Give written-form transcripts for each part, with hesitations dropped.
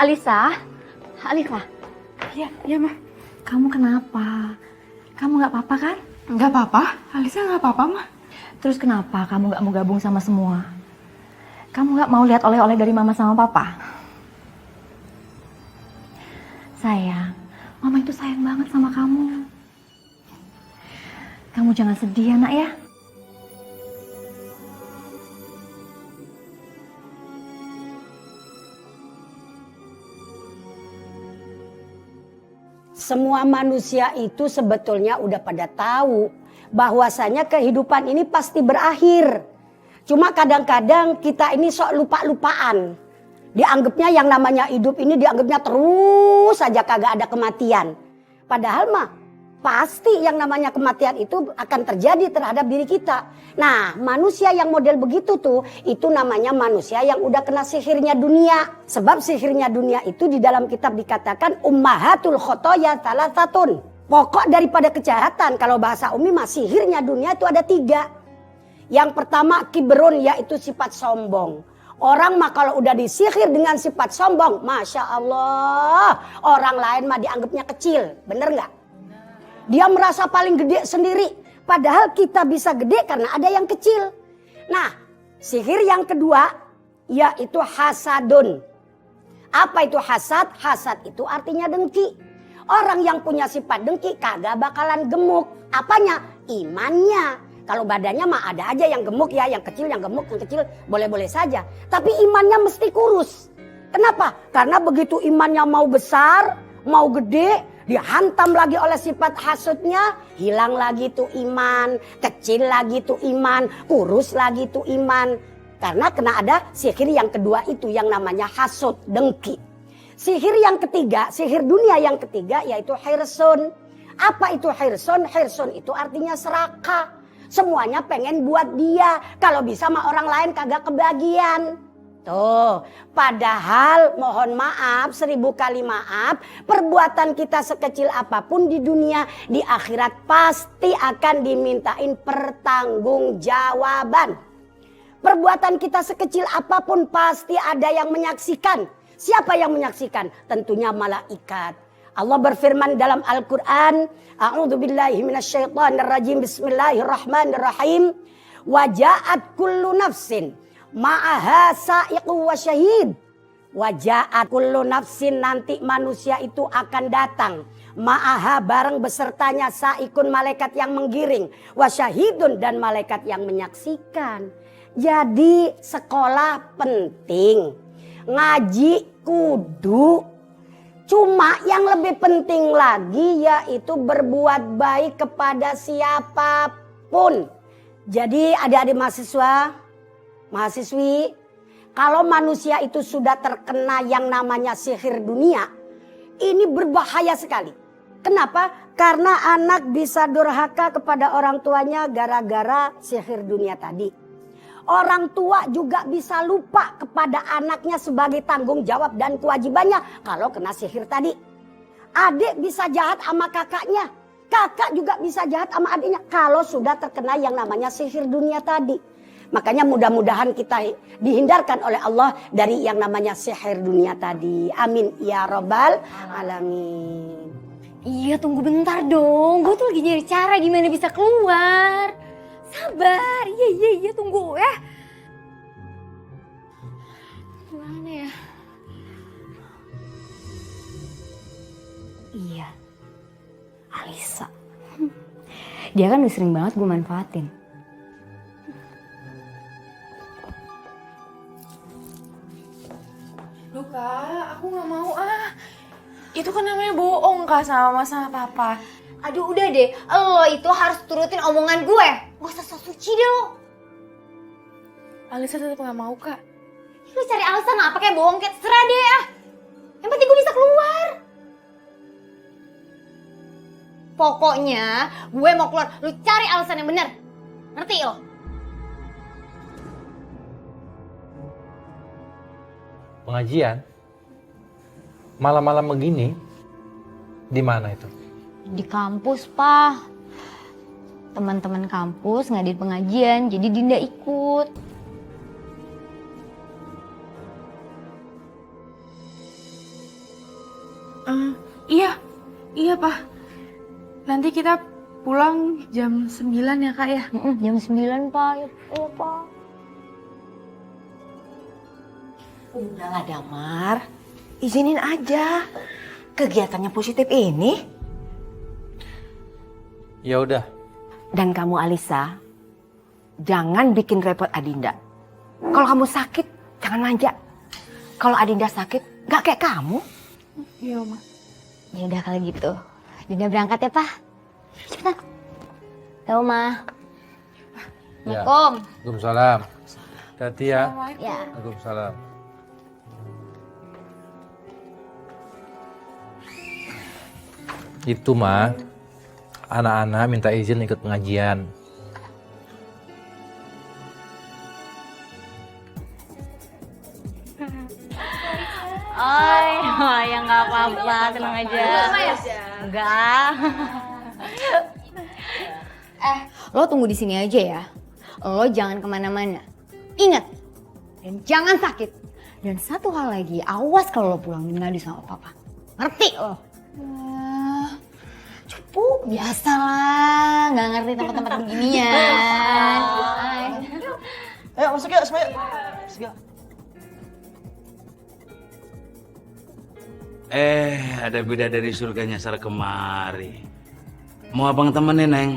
Alisa? Alisa? Iya mah. Kamu kenapa? Kamu gak apa-apa kan? Nggak apa-apa, Alisa nggak apa-apa mah. Terus kenapa kamu gak mau gabung sama semua? Kamu gak mau lihat oleh-oleh dari mama sama papa? Sayang, mama itu sayang banget sama kamu. Kamu jangan sedih ya nak ya. Semua manusia itu sebetulnya udah pada tahu bahwasanya kehidupan ini pasti berakhir. Cuma kadang-kadang kita ini sok lupa-lupaan. Dianggapnya yang namanya hidup ini dianggapnya terus saja kagak ada kematian. Padahal mah pasti yang namanya kematian itu akan terjadi terhadap diri kita. Nah, manusia yang model begitu tuh, itu namanya manusia yang udah kena sihirnya dunia. Sebab sihirnya dunia itu di dalam kitab dikatakan ummahatul khotoya thalathatun. Pokok daripada kejahatan, kalau bahasa umi mah sihirnya dunia itu ada 3. Yang pertama kibrun, yaitu sifat sombong. Orang mah kalau udah disihir dengan sifat sombong, Masya Allah, orang lain mah dianggapnya kecil, bener nggak? Dia merasa paling gede sendiri. Padahal kita bisa gede karena ada yang kecil. Nah, sihir yang kedua yaitu hasadun. Apa itu hasad? Hasad itu artinya dengki. Orang yang punya sifat dengki kagak bakalan gemuk. Apanya? Imannya. Kalau badannya mah ada aja yang gemuk ya, yang kecil, yang gemuk, yang kecil boleh-boleh saja. Tapi imannya mesti kurus. Kenapa? Karena begitu imannya mau besar, mau gede, dihantam lagi oleh sifat hasudnya, hilang lagi tuh iman, kecil lagi tuh iman, kurus lagi tuh iman. Karena kena ada sihir yang kedua itu yang namanya hasud, dengki. Sihir yang ketiga, sihir dunia yang ketiga yaitu hirsun. Apa itu hirsun? Hirsun itu artinya serakah. Semuanya pengen buat dia, kalau bisa sama orang lain kagak kebagian. Tuh, padahal mohon maaf, 1000 kali maaf, perbuatan kita sekecil apapun di dunia, di akhirat pasti akan dimintain pertanggungjawaban. Perbuatan kita sekecil apapun pasti ada yang menyaksikan. Siapa yang menyaksikan? Tentunya malaikat. Allah berfirman dalam Al-Quran, A'udzubillahi minasyaitonirrajim, Bismillahirrahmanirrahim. Waja'at kullu nafsin ma'aha sa'iqu wa syahid. Waja'at kullu nafsin, nanti manusia itu akan datang. Ma'aha, bareng besertanya sa'iqun, malaikat yang menggiring. Wa syahidun, dan malaikat yang menyaksikan. Jadi sekolah penting. Ngaji kudu. Cuma yang lebih penting lagi yaitu berbuat baik kepada siapapun. Jadi adik-adik mahasiswa, mahasiswi, kalau manusia itu sudah terkena yang namanya sihir dunia, ini berbahaya sekali. Kenapa? Karena anak bisa durhaka kepada orang tuanya gara-gara sihir dunia tadi. Orang tua juga bisa lupa kepada anaknya sebagai tanggung jawab dan kewajibannya kalau kena sihir tadi. Adik bisa jahat sama kakaknya. Kakak juga bisa jahat sama adiknya kalau sudah terkena yang namanya sihir dunia tadi. Makanya mudah-mudahan kita dihindarkan oleh Allah dari yang namanya sihir dunia tadi. Amin ya robbal alamin. Iya, tunggu bentar dong. Gue tuh lagi nyari cara gimana bisa keluar. Sabar, iya, tunggu ya. Gimana ya? Iya, Alisa. Dia kan udah sering banget gue manfaatin. Duh Kak, aku gak mau ah. Itu kan namanya bohong Kak sama mama sama papa. Aduh udah deh, lo itu harus turutin omongan gue. Gak usah sok suci deh lo. Alisa tetap gak mau Kak. Lo cari alasan apa kayak bohong kayak terserah deh ah. Yang penting gue bisa keluar. Pokoknya gue mau keluar, lo cari alasan yang benar. Ngerti lo? Pengajian? Malam-malam begini? Di mana itu? Di kampus, Pak. Teman-teman kampus ngadain pengajian, jadi Dinda ikut. Iya, iya Pak. Nanti kita pulang jam 9 ya Kak ya? Jam 9 Pak, ya Pak. Udahlah Damar, izinin aja kegiatannya positif ini. Ya udah. Dan kamu Alisa, jangan bikin repot Adinda. Kalau kamu sakit, jangan manja. Kalau Adinda sakit, gak kayak kamu. Iya Oma. Ya udah kalau gitu. Dinda berangkat ya, Pak. Cepetan. Tahu, Ma. Ya. Assalamualaikum. Waalaikumsalam. Hati ya. Ya. Waalaikumsalam. Itu mah anak-anak minta izin ikut pengajian. Oh, ya nggak apa-apa, tenang aja. Enggak. Lo tunggu di sini aja ya. Lo jangan kemana-mana. Ingat, dan jangan sakit. Dan satu hal lagi, awas kalau lo pulang ngadu sama papa. Ngerti lo? Cukup, biasalah. Nggak ngerti tempat-tempat beginian. Ayo masuk yuk semuanya. Masuk yuk. Ada bidadari surga nyasar kemari. Mau abang temenin, Neng?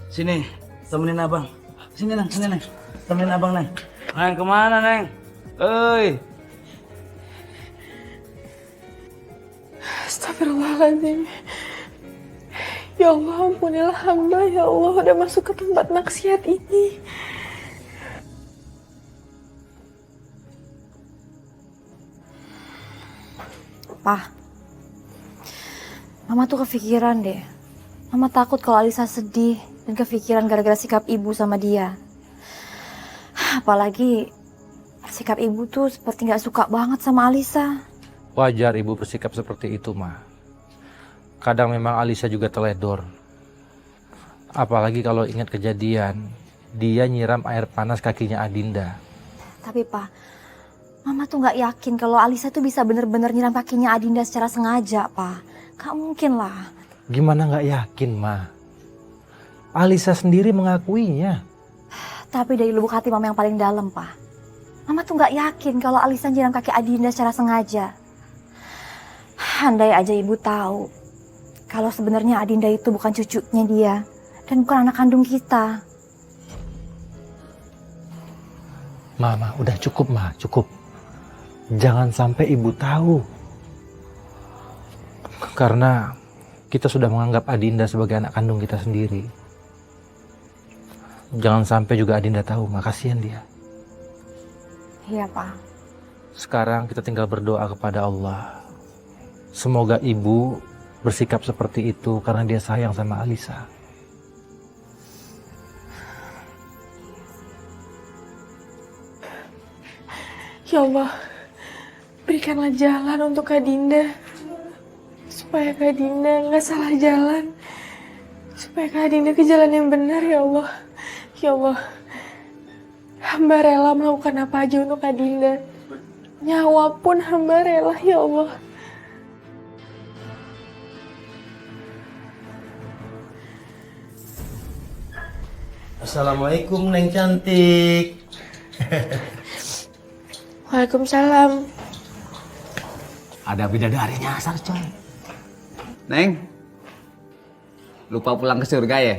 Sini, temenin abang. Sini, Neng, sini, Neng. Temenin abang, Neng. Neng, kemana, Neng? Oi. Astagfirullahaladzim. Ya Allah, ampunilah hamba. Ya Allah, udah masuk ke tempat maksiat ini. Pak, Mama tuh kepikiran deh. Mama takut kalau Alisa sedih dan kepikiran gara-gara sikap ibu sama dia. Apalagi sikap ibu tuh seperti gak suka banget sama Alisa. Wajar ibu bersikap seperti itu, Ma. Kadang memang Alisa juga teledor. Apalagi kalau ingat kejadian, dia nyiram air panas kakinya Adinda. Tapi Pak, Mama tuh gak yakin kalau Alisa tuh bisa bener-bener nyiram kakinya Adinda secara sengaja, Pak. Gak mungkin lah. Gimana gak yakin, Ma? Alisa sendiri mengakuinya. Tapi dari lubuk hati Mama yang paling dalam, Pak. Mama tuh gak yakin kalau Alisa nyiram kaki Adinda secara sengaja. Andai aja ibu tahu kalau sebenarnya Adinda itu bukan cucunya dia dan bukan anak kandung kita. Mama, udah cukup, Ma, cukup. Jangan sampai ibu tahu. Karena kita sudah menganggap Adinda sebagai anak kandung kita sendiri. Jangan sampai juga Adinda tahu, Ma, kasihan dia. Iya, Pak. Sekarang kita tinggal berdoa kepada Allah. Semoga ibu bersikap seperti itu karena dia sayang sama Alisa. Ya Allah, berikanlah jalan untuk Kak Dinda. Supaya Kak Dinda nggak salah jalan. Supaya Kak Dinda ke jalan yang benar, ya Allah. Ya Allah, hamba rela melakukan apa aja untuk Kak Dinda. Nyawa pun hamba rela, ya Allah. Assalamualaikum Neng cantik. Waalaikumsalam. Ada bidadari nyasar, coy. Neng, lupa pulang ke surga ya?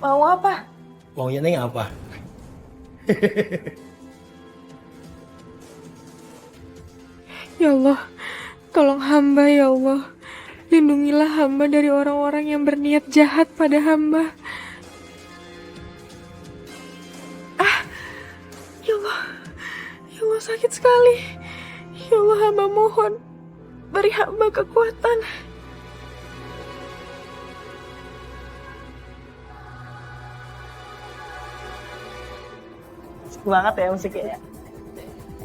Mau apa? Maunya Neng apa? Ya Allah, tolong hamba ya Allah. Lindungilah hamba dari orang-orang yang berniat jahat pada hamba. Ya Allah sakit sekali. Ya Allah, hamba mohon, beri hamba kekuatan. Semangat ya musiknya.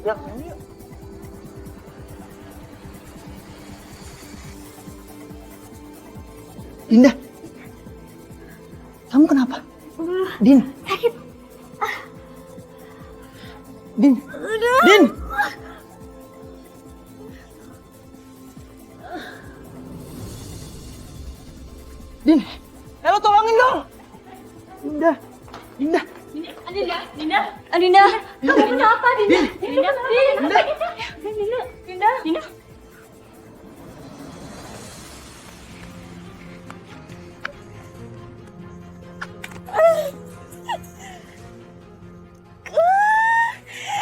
Yuk, yuk. Dinda, kamu kenapa? Din, sakit. Din, Din. Din, lo tolongin dong. Dinda, Dinda. Adinda, kamu kenapa Adinda? Dinda.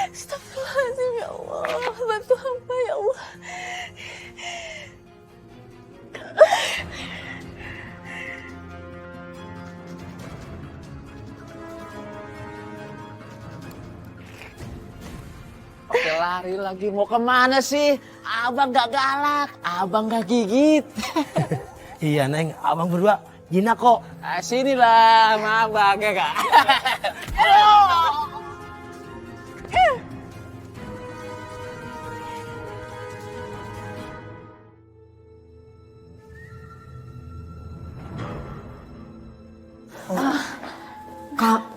Astagfirullahaladzim ya Allah. Bantu hamba ya Allah. Oke, lari lagi. Mau kemana sih? Abang gak galak, abang gak gigit. Iya Neng, abang berdua jinak kok. Sinilah sama abang ya kak.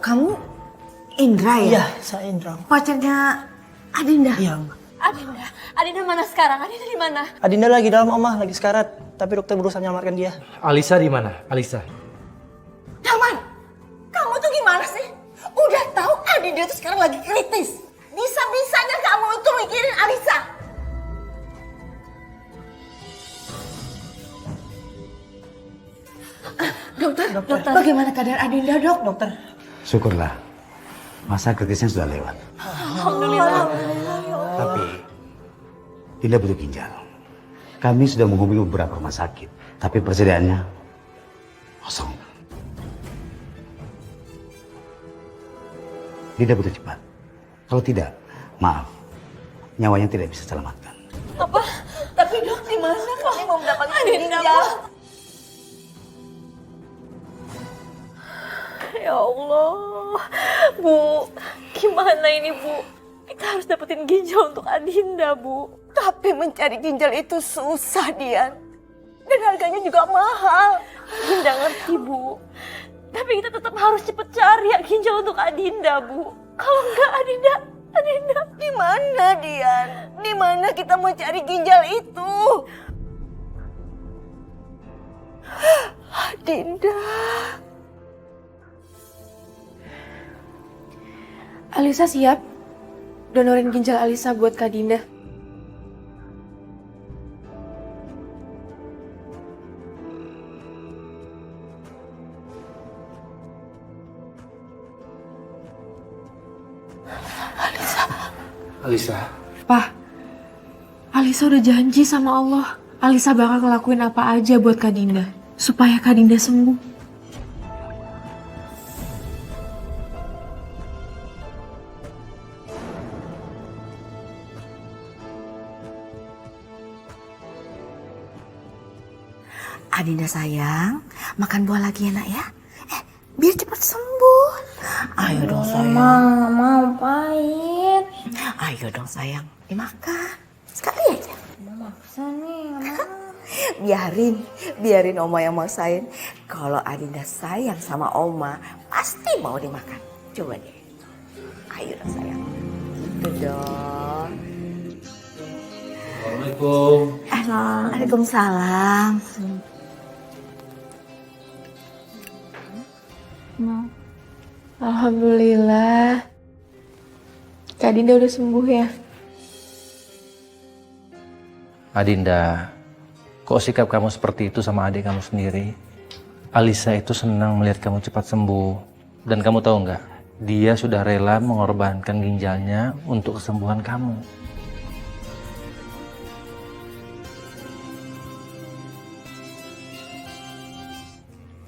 Kamu Indra ya? Iya, saya Indra. Pacarnya Adinda? Iya, Mbak. Adinda mana sekarang? Adinda di mana? Adinda lagi dalam Oma, lagi sekarat. Tapi dokter berusaha menyelamatkan dia. Alisa di mana? Alisa. Damar, kamu tuh gimana sih? Udah tahu Adinda itu sekarang lagi kritis. Bisa-bisanya kamu itu mikirin Alisa. Dokter, bagaimana keadaan Adinda, Dok? Dokter. Syukurlah, masa kritisnya sudah lewat. Alhamdulillah. Tapi Dinda butuh ginjal. Kami sudah menghubungi beberapa rumah sakit, tapi persediaannya kosong. Dinda butuh cepat. Kalau tidak, maaf, nyawanya tidak bisa selamatkan. Apa? Tapi Dok, di mana kami mau mendapatkan ginjal? Ya Allah, Bu, gimana ini Bu? Kita harus dapetin ginjal untuk Adinda, Bu. Tapi mencari ginjal itu susah, Dian. Dan harganya juga mahal. Adinda ngerti, Bu. Tapi kita tetap harus cepet cari ya ginjal untuk Adinda, Bu. Kalau enggak Adinda. Di mana, Dian? Di mana kita mau cari ginjal itu? Adinda. Alisa siap donorin ginjal Alisa buat Kak Dinda. Alisa. Pak, Alisa udah janji sama Allah. Alisa bakal ngelakuin apa aja buat Kak Dinda. Supaya Kak Dinda sembuh. Adinda sayang, makan buah lagi ya nak ya. Biar cepat sembuh. Ayo dong sayang. Mama, mau pahit. Ayo dong sayang, dimakan. Sekali aja. Mama maksa nih, Mama. Biarin Oma yang maksain. Kalau Adinda sayang sama Oma, pasti mau dimakan. Coba deh. Ayo dong sayang. Gitu dong. Assalamualaikum. Waalaikumsalam. Alhamdulillah. Kak Dinda udah sembuh ya. Adinda, kok sikap kamu seperti itu sama adik kamu sendiri? Alisa itu senang melihat kamu cepat sembuh. Dan kamu tahu nggak? Dia sudah rela mengorbankan ginjalnya untuk kesembuhan kamu.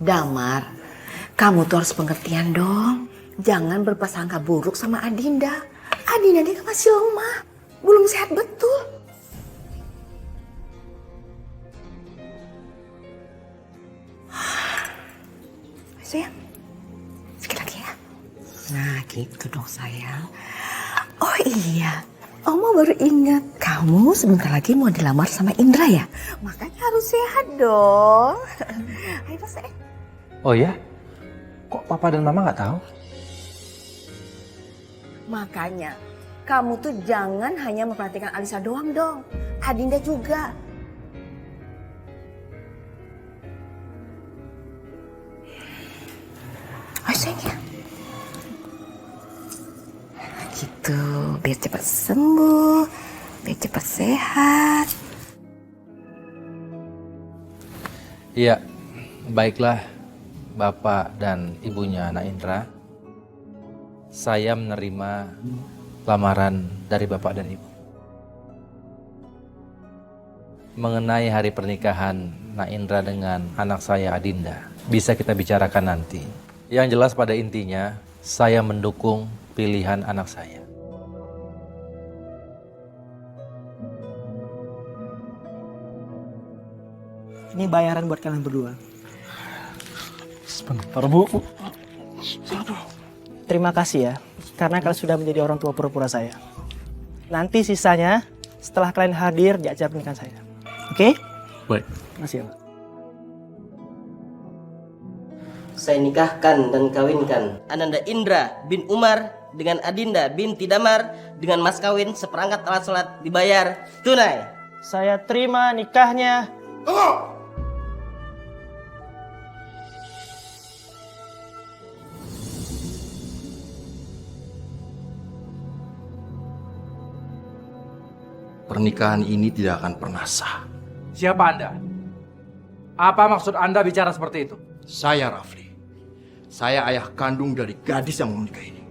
Damar, kamu tuh harus pengertian dong. Jangan berprasangka buruk sama Adinda. Adinda dia kan masih lemah, belum sehat betul. Sayang, sekali lagi ya. Nah gitu dong sayang. Oh iya, Oma baru ingat. Kamu sebentar lagi mau dilamar sama Indra ya? Makanya harus sehat dong. Ayo sayang. Oh ya? Kok papa dan mama nggak tahu? Makanya, kamu tuh jangan hanya memperhatikan Alisa doang dong. Adinda juga. sayang ya. Gitu, biar cepat sembuh, biar cepat sehat. Iya, baiklah Bapak dan Ibunya Nak Indra. Saya menerima lamaran dari Bapak dan Ibu. Mengenai hari pernikahan Nak Indra dengan anak saya Adinda, bisa kita bicarakan nanti. Yang jelas pada intinya, saya mendukung pilihan anak saya. Ini bayaran buat kalian berdua. Sebentar, Bu. Terima kasih ya, karena kalian sudah menjadi orang tua pura-pura saya. Nanti sisanya setelah kalian hadir di acara pernikahan saya. Oke? Baik. Terima kasih ya, Pak. Saya nikahkan dan kawinkan Ananda Indra bin Umar dengan Adinda binti Damar dengan mas kawin seperangkat alat sholat dibayar tunai. Saya terima nikahnya. Pernikahan ini tidak akan pernah sah. Siapa Anda? Apa maksud Anda bicara seperti itu? Saya Rafli. Saya ayah kandung dari gadis yang mau menikah ini.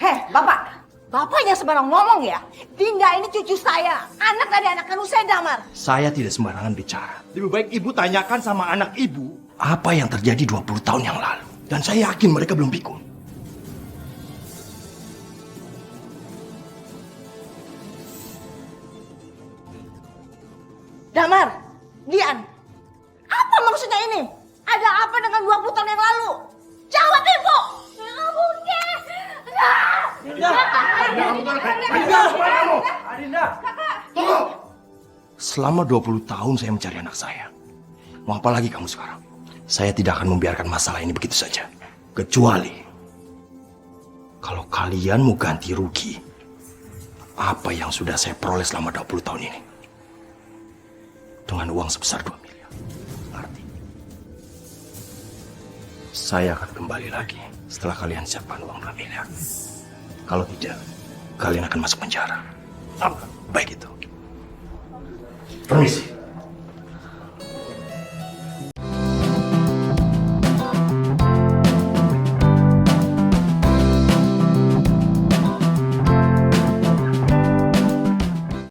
Heh, Bapak. Bapak jangan sembarang ngomong ya. Dinda ini cucu saya. Anak dari anak kandung saya, Damar. Saya tidak sembarangan bicara. Lebih baik ibu tanyakan sama anak ibu apa yang terjadi 20 tahun yang lalu. Dan saya yakin mereka belum pikun. Damar, Dian. Apa maksudnya ini? Ada apa dengan 20 tahun yang lalu? Jawab, Ibu. Selama 20 tahun saya mencari anak saya. Mau apa lagi kamu sekarang? Saya tidak akan membiarkan masalah ini begitu saja. Kecuali kalau kalian mau ganti rugi apa yang sudah saya peroleh selama 20 tahun ini. Dengan uang sebesar 2 miliar. Artinya saya akan kembali lagi setelah kalian siapkan uang 2 miliar. Kalau tidak, kalian akan masuk penjara. Baik itu. Permisi.